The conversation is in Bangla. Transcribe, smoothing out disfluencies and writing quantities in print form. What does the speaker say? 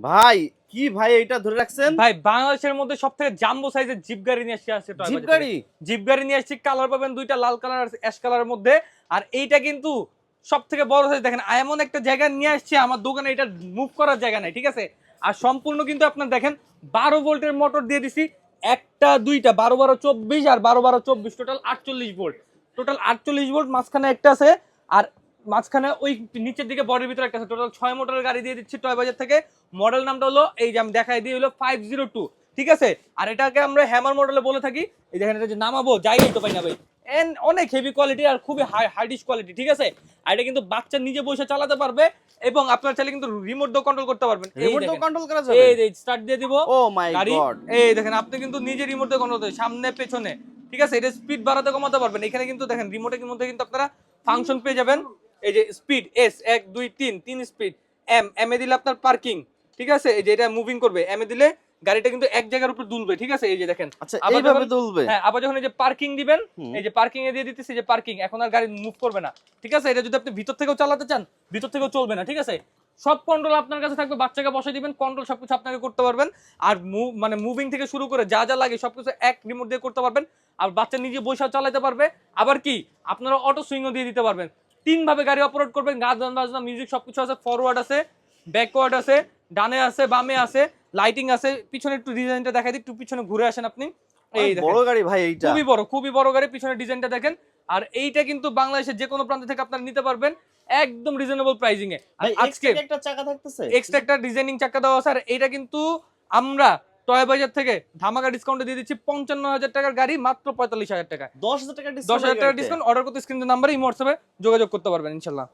ভাই কি ভাই এটা ধরে রাখছেন? ভাই বাংলাদেশের মধ্যে সবথেকে জাম্বো সাইজের জিপ গাড়ি নিয়ে আসছে জিপ গাড়ি? জিপ গাড়ি নিয়ে আসছি, কালার পাবেন দুইটা, লাল কালার আর অ্যাশ কালারের মধ্যে। আর এইটা কিন্তু সবথেকে বড় সাইজ। দেখেন এমন একটা জায়গা নিয়ে আসছে, আমার দোকানে এটা মুভ করার জায়গা নাই, ঠিক আছে? আর সম্পূর্ণ কিন্তু আপনার দেখেন 12 ভোল্টের মোটর দিয়ে দিছি, একটা দুইটা 12 12 24 আর 12 12 24, টোটাল 48 ভোল্ট। টোটাল 48 ভোল্ট, মাঝখানে একটা আছে আর মাঝখানে ওই নিচের দিকে বডির ভিতরে একটা আছে। টোটাল 6 মোটরের গাড়ি দিয়ে দিচ্ছি টয় বাজার থেকে। মডেল নামটা হলো এই যে আমি দেখাই দিই, হলো 502, ঠিক আছে? আর এটাকে আমরা হ্যামার মডেলে বলে থাকি। এই দেখেন এটা যে নামাবো যাই তো পাই না ভাই, অনেক হেভি কোয়ালিটি আর খুবই হাইডিশ কোয়ালিটি, ঠিক আছে? আর এটা কিন্তু বাচ্চা নিজে বসে চালাতে পারবে এবং আপনার চাইলে কিন্তু রিমোট দিয়ে কন্ট্রোল করতে পারবেন। রিমোট দিয়ে কন্ট্রোল করা যাবে? এই যে স্টার্ট দিয়ে দিব ও মাই গাড়ি, গড, এই দেখেন আপনি কিন্তু নিজে রিমোট দিয়ে কন্ট্রোল করতে, সামনে পেছনে, ঠিক আছে? এটা স্পিড বাড়াতে কমাতে পারবেন। এখানে কিন্তু দেখেন রিমোটের মধ্যে কিন্তু আপনারা ফাংশন পেয়ে যাবেন। এই যে speed S 1 2 3 3 speed, M A দিলে আপনার পার্কিং, ঠিক আছে? এই যে এটা মুভিং করবে, এম এ দিলে গাড়িটা কিন্তু এক জায়গার উপর দুলবে, ঠিক আছে? এই যে দেখেন আচ্ছা এইভাবে দুলবে? হ্যাঁ, আবার যখন এই যে পার্কিং দিবেন, এই যে পার্কিং এ দিয়ে দিতেছি, যে পার্কিং, এখন আর গাড়ি মুভ করবে না, ঠিক আছে? এটা যদি আপনি ভিতর থেকেও চালাতে চান, ভিতর থেকেও চলবে না, ঠিক আছে? সব কন্ট্রোল আপনার কাছে থাকবে, বাচ্চাকে বসে দিবেন, কন্ট্রোল সবকিছু আপনাকে করতে পারবেন। আর মানে মুভিং থেকে শুরু করে যা যা লাগে সবকিছু এক রিমোট দিয়ে করতে পারবেন। আর বাচ্চা নিজে বসে চালাতে পারবে। আবার কি আপনারা অটো সুইংও দিয়ে দিতে পারবেন। 3 ভাবে গাড়ি অপারেট করবেন, গান বাজনা মিউজিক সবকিছু আছে, ফরওয়ার্ড আছে, ব্যাকওয়ার্ড আছে, ডানে আছে, বামে আছে, লাইটিং আছে। পিছনে একটু ডিজাইনটা দেখাই দিই, একটু পিছনে ঘুরে আসেন আপনি। এই দেখেন বড় গাড়ি ভাই, এইটা খুবই বড় গাড়ি, পিছনে ডিজাইনটা দেখেন। আর এইটা কিন্তু বাংলাদেশের যে কোনো প্রান্ত থেকে আপনারা নিতে পারবেন একদম রিজনেবল প্রাইসিং এ। আর আজকে একটা চাকা থাকতেছে, এক্সট্রা একটা ডিজাইনিং চাকা দেওয়া আছে। আর এটা কিন্তু আমরা টয় বাজার থেকে ধামাকা ডিসকাউন্টে দিয়ে দিচ্ছি 55,000 টাকার গাড়ি মাত্র 45,000 টাকা। 10,000 টাকা ডিসকাউন্ট, 10,000 টাকা ডিসকাউন্ট। অর্ডার করতে স্ক্রিনে নাম্বারে হোয়াটসঅ্যাপে যোগাযোগ করতে পারবেন ইনশাল্লাহ।